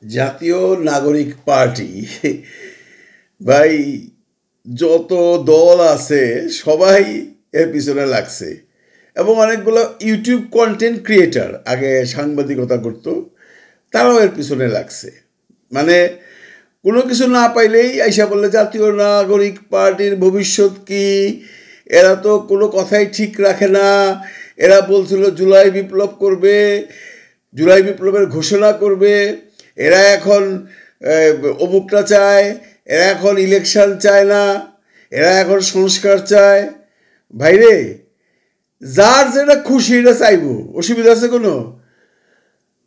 জাতীয় নাগরিক পার্টি ভাই যত দল আছে সবাই এর পিছনে লাগছে এবং অনেকগুলো ইউটিউব কন্টেন্ট ক্রিয়েটার আগে সাংবাদিকতা করত তারাও এর পিছনে লাগছে। মানে কোনো কিছু না পাইলেই আইসা বললে জাতীয় নাগরিক পার্টির ভবিষ্যৎ কি, এরা তো কোনো কথাই ঠিক রাখে না, এরা বলছিল জুলাই বিপ্লব করবে, জুলাই বিপ্লবের ঘোষণা করবে, এরা এখন অমুকটা চায়, এরা এখন ইলেকশন চায় না, এরা এখন সংস্কার চায়। ভাইরে যার যেটা খুশি এটা চাইব, অসুবিধা আছে কোনো?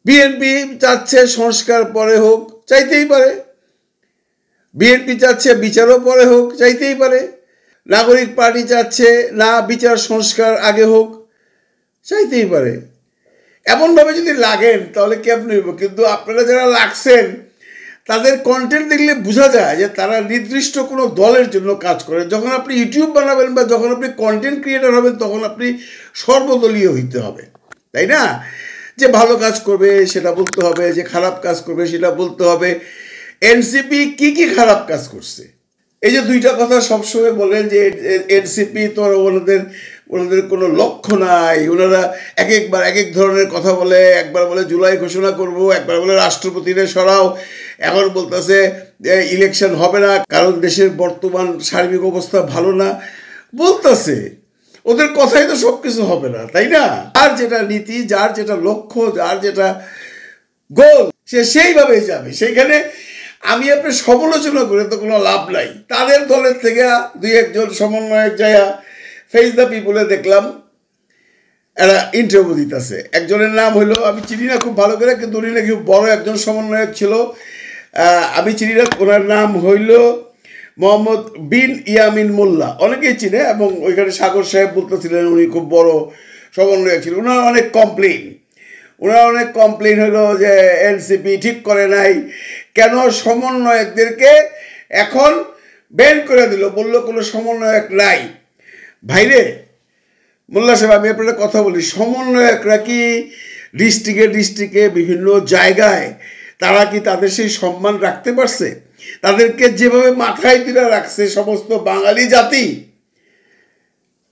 বিএনপি চাচ্ছে সংস্কার পরে হোক, চাইতেই পারে। বিএনপি চাচ্ছে বিচারও পরে হোক, চাইতেই পারে। নাগরিক পার্টি চাচ্ছে না বিচার সংস্কার আগে হোক, চাইতেই পারে। এমনভাবে যদি লাগেন তাহলে কেমন হইব? কিন্তু আপনারা যারা লাগছেন তাদের কন্টেন্ট দেখলে বোঝা যায় যে তারা নির্দিষ্ট কোনো দলের জন্য কাজ করে। যখন আপনি ইউটিউব বানাবেন বা যখন আপনি কন্টেন্ট ক্রিয়েটার হবেন তখন আপনি সর্বদলীয় হইতে হবে, তাই না? যে ভালো কাজ করবে সেটা বলতে হবে, যে খারাপ কাজ করবে সেটা বলতে হবে। এনসিপি কি কি খারাপ কাজ করছে? এই যে দুইটা কথা সবসময় বলেন যে এনসিপি তো ওনাদের কোনো লক্ষ্য নাই, ওনারা এক এক ধরনের কথা বলে। একবার বলে জুলাই ঘোষণা করব, একবার বলে রাষ্ট্রপতিরে সরাও, এখন বলতেছে ইলেকশন হবে না কারণ দেশের বর্তমান সার্বিক অবস্থা ভালো না বলতেছে। ওদের কথাই তো সব কিছু হবে না, তাই না? যার যেটা নীতি, যার যেটা লক্ষ্য, যার যেটা গোল সে সেইভাবেই যাবে। সেইখানে আমি আপনার সমালোচনা করে তো কোনো লাভ নাই। তাদের দলের থেকে দুই একজন সমন্বয়ক যাইয়া ফেস দ্য পিপুলে দেখলাম এরা ইন্টারভিউ দিতেছে। একজনের নাম হইলো, আমি চিনি না খুব ভালো করে, কিন্তু উনি নাকি বড় একজন সমন্বয়ক ছিল, আমি চিনি না, ওনার নাম হইল মোহাম্মদ বিন ইয়ামিন মোল্লা, অনেকেই চিনে। এবং ওইখানে সাগর সাহেব বলতেছিলেন উনি খুব বড় সমন্বয়ক ছিলেন। ওনার অনেক কমপ্লেন হলো যে এনসিপি ঠিক করে নাই, কেন সমন্বয়কদেরকে এখন ব্যান করে দিল, বললো কোনো সমন্বয়ক নাই। ভাইরে মোল্লা সাহেব, আমি আপনার কথা বলি, সমন্বয়করা কি ডিস্ট্রিক্টে বিভিন্ন জায়গায় তারা কি তাদের সেই সম্মান রাখতে পারছে? তাদেরকে যেভাবে মাথায় তুলে রাখছে সমস্ত বাঙালি জাতি,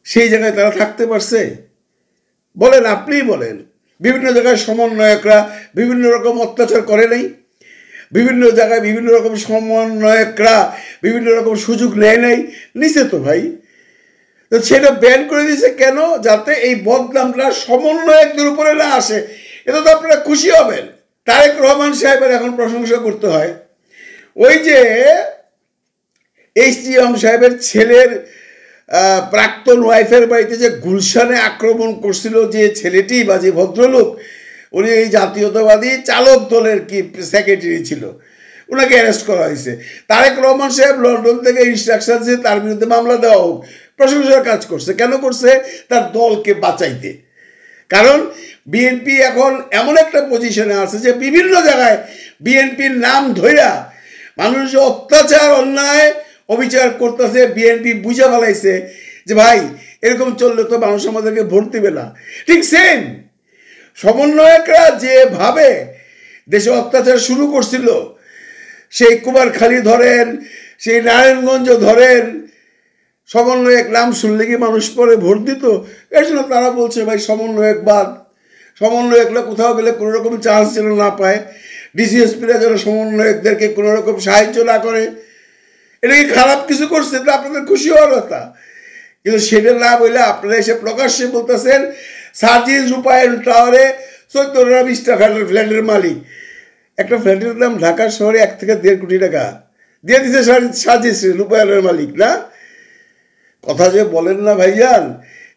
সেই জায়গায় তারা থাকতে পারছে? বলেন, আপনিই বলেন। বিভিন্ন জায়গায় সমন্বয়করা বিভিন্ন রকম অত্যাচার করে নাই? বিভিন্ন জায়গায় বিভিন্ন রকম সমন্বয়করা বিভিন্ন রকম সুযোগ নেয় নাই? নিছে তো ভাই। তো সেটা ব্যান করে দিয়েছে কেন? যাতে এই বদনামটা সমন্বয়কদের উপরে না আসে। এটা তো আপনারা খুশি হবেন। তারেক রহমান সাহেবের এখন প্রশংসা করতে হয়। ওই যে এইচটিএম সাহেবের ছেলের প্রাক্তন ওয়াইফের বাড়িতে যে গুলশানে আক্রমণ করছিল যে ছেলেটি বা যে ভদ্রলোক, উনি এই জাতীয়তাবাদী চালক দলের কি সেক্রেটারি ছিল, ওনাকে অ্যারেস্ট করা হয়েছে। তারেক রহমান সাহেব লন্ডন থেকে ইনস্ট্রাকশন দিয়ে তার বিরুদ্ধে মামলা দেওয়া হোক। প্রশংসার কাজ করছে। কেন করছে? তার দলকে বাঁচাইতে। কারণ বিএনপি এখন এমন একটা পজিশনে আছে যে বিভিন্ন জায়গায় বিএনপির নাম ধইরা মানুষ যে অত্যাচার, অন্যায়, অবিচার করতেছে, বিএনপি বুঝে ফেলাইছে যে ভাই এরকম চললে তো মানুষ আমাদেরকে ভোট দিবে না। ঠিক সেম সমন্বয়করা যেভাবে দেশে অত্যাচার শুরু করছিল, সেই কুমারখালী ধরেন, সেই নারায়ণগঞ্জ ধরেন, সমন্বয়ক নাম শুনলে কি মানুষ পরে ভোট দিত? এর জন্য তারা বলছে ভাই সমন্বয়ক বাদ। সমন্বয়করা কোথাও গেলে কোনো রকম চান্স যেন না পায়, ডিসিএসপিরা যেন সমন্বয়কদেরকে কোনো রকম সাহায্য না করে। এটা কি খারাপ কিছু করছে? তো আপনাদের খুশি হওয়ার কথা, কিন্তু সেটা না বলে আপনারা এসে প্রকাশ্যে বলতেছেন সার্জিস রূপায়ণ টাওয়ারে 14-20টা ফ্ল্যাটের মালিক। একটা ফ্ল্যাটের দাম ঢাকার শহরে 1 থেকে 1.5 কোটি টাকা দিয়ে দিচ্ছে সার্জিস রূপায়ণের মালিক না। কথা যে বলেন না ভাইজান,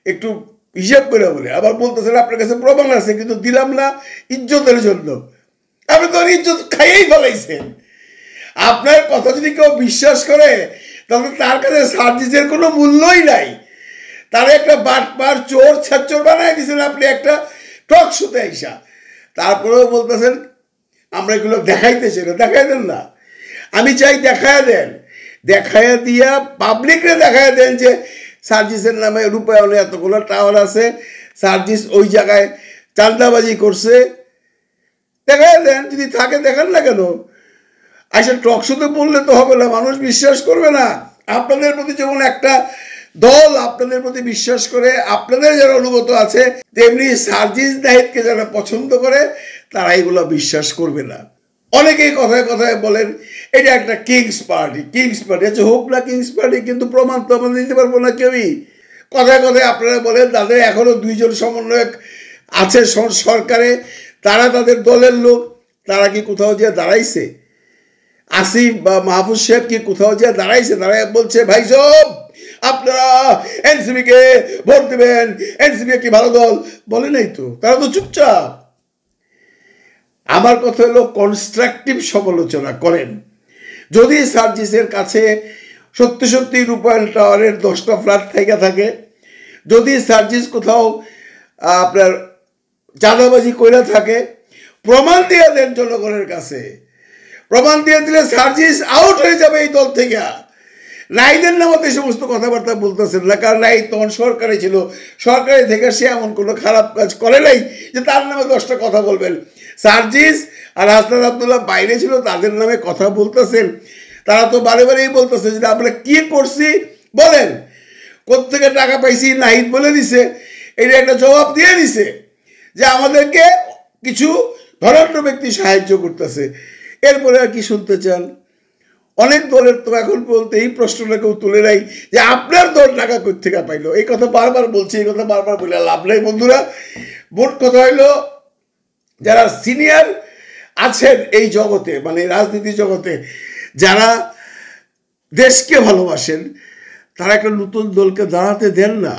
একটু হিসাব করে বলে। আবার বলতেছেন আপনার কাছে প্রমাণ আছে কিন্তু দিলাম না ইজ্জতের জন্য। আপনি তো ইজ্জত খাইয়েই ফেলাইছেন। আপনার কথা যদি কেউ বিশ্বাস করে তাহলে তার কাছে সার্জিসের কোনো মূল্যই নাই। তারা একটা বাটপার চোর ছাচ্চর বানাই দিয়েছেন আপনি একটা টক শোতে আইসা। তারপরেও বলতেছেন আমরা এগুলো দেখাইতেছি না। দেখাই দেন না, আমি চাই দেখায় দেন। দেখায় দিয়া পাবলিকরে দেখায় দেন যে সার্জিসের নামে রূপায়ণে এতগুলো টাওয়ার আছে, সার্জিস ওই জায়গায় চাঁদাবাজি করছে। দেখাই দেন, যদি থাকে দেখান না কেন? আসলে টক শোতে বললে তো হবে না, মানুষ বিশ্বাস করবে না। আপনাদের প্রতি যেমন একটা দল আপনাদের প্রতি বিশ্বাস করে, আপনাদের যারা অনুগত আছে, তেমনি সার্জিস নাহিদকে যারা পছন্দ করে তারা এগুলো বিশ্বাস করবে না। অনেকেই কথায় কথায় বলেন এটা একটা কিংস পার্টি, কিংস পার্টি আছে, হোক না কিংস পার্টি, কিন্তু প্রমাণ তো আমরা দিতে পারবো না কেউই। কথায় কথায় আপনারা বলেন তাদের এখনো 2 জন সমন্বয়ক আছে সরকারে, তারা তাদের দলের লোক, তারা কি কোথাও যে দাঁড়াইছে? আসিফ বা মাহফুজ সাহেব কি কোথাও যে দাঁড়াইছে? তারা বলছে ভাই সব আপনারা এনসিপি কে ভোট দেবেন, এনসিপি কি ভালো দল? বলে নাই তো, তারা তো চুপচাপ। আমার কথা হলো কনস্ট্রাকটিভ সমালোচনা করেন। যদি সার্জিসের কাছে সত্যি সত্যি রূপায়ণ টাওয়ারের 10টা ফ্ল্যাট থেকে থাকে, যদি সার্জিস কোথাও আপনার চাঁদাবাজি করে থাকে, প্রমাণ দিয়ে দেন জনগণের কাছে। প্রমাণ দিয়ে দিলে সার্জিস আউট হয়ে যাবে এই দল থেকে। নাহিদের নামতে সমস্ত কথাবার্তা বলতেছেন না, কারণ নাহিদ তখন সরকারে ছিল, সরকারে থেকে সে এমন কোনো খারাপ কাজ করে নাই যে তার নামে 10টা কথা বলবেন। সার্জিস আর হাসনাত আব্দুল্লাহ বাইরে ছিল, তাদের নামে কথা বলতেছেন। তারা তো বারে বারেই বলতেছে যে আমরা কি করছি বলেন, কোত্থেকে টাকা পাইছি নাহিদ বলে দিছে, এটা একটা জবাব দিয়ে দিছে যে আমাদেরকে কিছু ধনাঢ্য ব্যক্তি সাহায্য করতেছে। এরপরে আর কি শুনতে চান? অনেক দলের তো এখন বলতে এই প্রশ্নটা কেউ তুলে নাই যে আপনার দল টাকা কোত্থেকে পাইলো। এই কথা বারবার বলছি, এই কথা বারবার বলে লাভ নাই বন্ধুরা। মোট কথা হইলো যারা সিনিয়র আছেন এই জগতে, মানে রাজনীতি জগতে, যারা দেশকে ভালোবাসেন, তারা একটা নতুন দলকে দাঁড়াতে দেন না।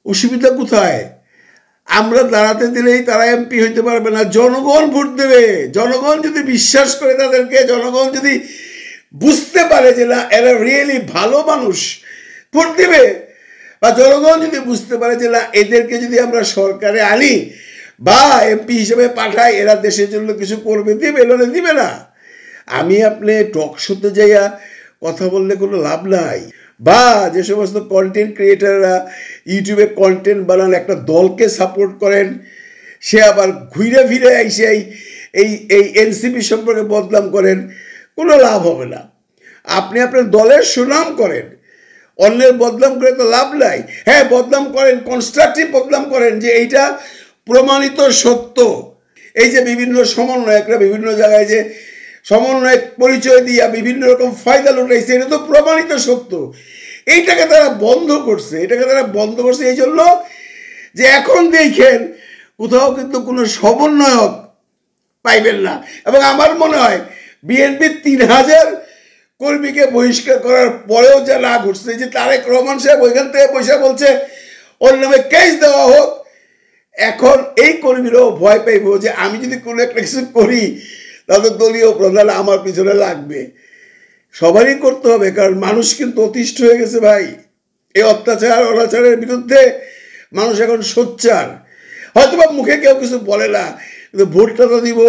অসুবিধা কোথায়? আমরা দাঁড়াতে দিলেই তারা এমপি হইতে পারবে না, জনগণ ভোট দেবে। জনগণ যদি বিশ্বাস করে তাদেরকে, জনগণ যদি বুঝতে পারে যে না এরা রিয়েলি ভালো মানুষ, ভোট দেবে। বা জনগণ যদি বুঝতে পারে যে না এদেরকে যদি আমরা সরকারে আনি বা এমপি হিসেবে পাঠাই, এরা দেশের জন্য কিছু করবে, দিবে, এলে দিবে না। আমি আপনি টক শোতে যাইয়া কথা বললে কোনো লাভ নাই। বা যে সমস্ত কন্টেন্ট ক্রিয়েটাররা ইউটিউবে কন্টেন্ট বানান, একটা দলকে সাপোর্ট করেন, সে আবার ঘুরে ফিরে এসে এই এই এনসিপি সম্পর্কে বদনাম করেন, কোনো লাভ হবে না। আপনি আপনার দলের সুনাম করেন, অন্যের বদনাম করে তো লাভ নাই। হ্যাঁ, বদনাম করেন, কনস্ট্রাকটিভ বদনাম করেন যে এইটা প্রমাণিত সত্য। এই যে বিভিন্ন সমন্বয়করা বিভিন্ন জায়গায় যে সমন্বয়ক পরিচয় দিয়া বিভিন্ন রকম ফায়দা লুটাইছে, এটা তো প্রমাণিত সত্য। এইটাকে তারা বন্ধ করছে, এটাকে তারা বন্ধ করছে এই জন্য যে এখন দেখেন কোথাও কিন্তু কোনো সমন্বয়ক পাইবেন না। এবং আমার মনে হয় বিএনপির 3000 কর্মীকে বহিষ্কার করার পরেও যা না ঘটছে, যে তারেক রহমান সাহেব ওইখান থেকে পয়সা বলছে ওর নামে কেস দেওয়া হোক, এখন এই কর্মীরাও ভয় পাইব যে আমি যদি কোনো একটা কিছু করি তাহলে দলীয় প্রধান আমার পিছনে লাগবে। সবারই করতে হবে, কারণ মানুষ কিন্তু অতিষ্ঠ হয়ে গেছে ভাই। এই অত্যাচার অনাচারের বিরুদ্ধে মানুষ এখন সোচ্চার। হয়তো বা মুখে কেউ কিছু বলে না, কিন্তু ভোটটা তো দিব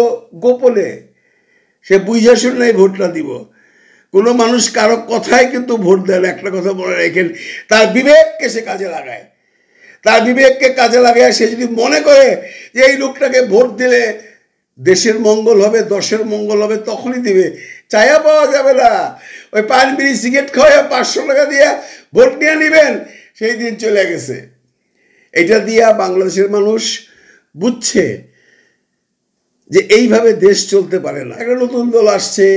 গোপনে, সে বুঝা শুনলেই ভোটটা দিব। কোনো মানুষ কারো কথায় কিন্তু ভোট দেয় না। একটা কথা মনে রাখেন, তার বিবেককে সে কাজে লাগায়। তার বিবেককে কাজে লাগায় সে যদি মনে করে যে এই লোকটাকে ভোট দিলে দেশের মঙ্গল হবে, দশের মঙ্গল হবে, তখনই দিবে। চায়া পাওয়া যাবে না। ওই পান বিড়ি সিগারেট খাওয়া 500 টাকা দিয়ে ভোট নিয়ে নেবেন, সেই দিন চলে গেছে। এটা দিয়া বাংলাদেশের মানুষ বুঝছে যে এইভাবে দেশ চলতে পারে না। একটা নতুন দল আসছে,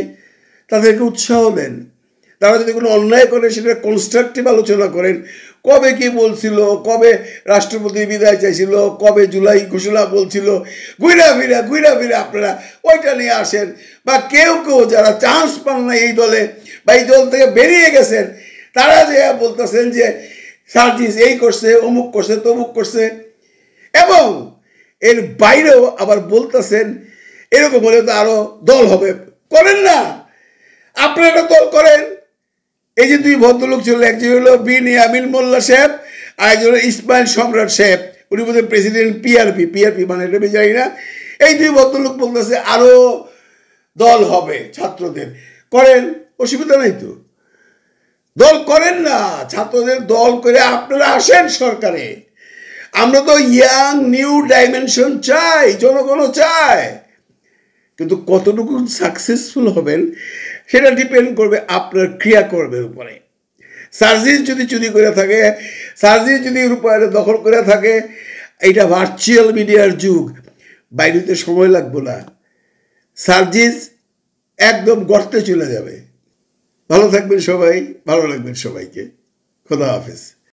তাদেরকে উৎসাহ দেন। তারা যদি কোনো অন্যায় করে সেটা কনস্ট্রাকটিভ আলোচনা করেন। কবে কি বলছিল, কবে রাষ্ট্রপতি বিদায় চাইছিল, কবে জুলাই ঘোষণা বলছিল, ঘুরা ফিরে আপনারা ওইটা নিয়ে আসেন। বা কেউ যারা চান্স পান না এই দলে বা এই দল থেকে বেরিয়ে গেছেন, তারা যে বলতেছেন যে সার্জিস এই করছে, অমুক করছে, তমুক করছে, এবং এর বাইরেও আবার বলতেছেন এরকম হলে তো আরো দল হবে। করেন না, আপনারা একটা দল করেন। এই যে 2 ভদ্রলোক ছিল, একজন হলো বিন ইয়ামিন মোল্লা সাহেব, আর একজন ইসমাইল সম্রাট সাহেব, উনি বোধহয় প্রেসিডেন্ট পিআরপি মানে এটা জানি না। এই 2 ভদ্রলোক বলতেছে আরো দল হবে ছাত্রদের। করেন, অসুবিধা নাই তো, দল করেন না। ছাত্রদের দল করে আপনারা আসেন সরকারে। আমরা তো ইয়াং নিউ ডাইমেনশন চাই, জনগণও চায়। কিন্তু কতটুকু সাকসেসফুল হবেন সেটা ডিপেন্ড করবে আপনার ক্রিয়াকর্মের উপরে। সার্জিস যদি চুরি করে থাকে, সার্জিস যদি রূপায়ণে দখল করে থাকে, এটা ভার্চুয়াল মিডিয়ার যুগ, বাইরেতে সময় লাগবে না, সার্জিস একদম গর্তে চলে যাবে। ভালো থাকবেন সবাই, ভালো লাগবেন সবাইকে। খোদা হাফেজ।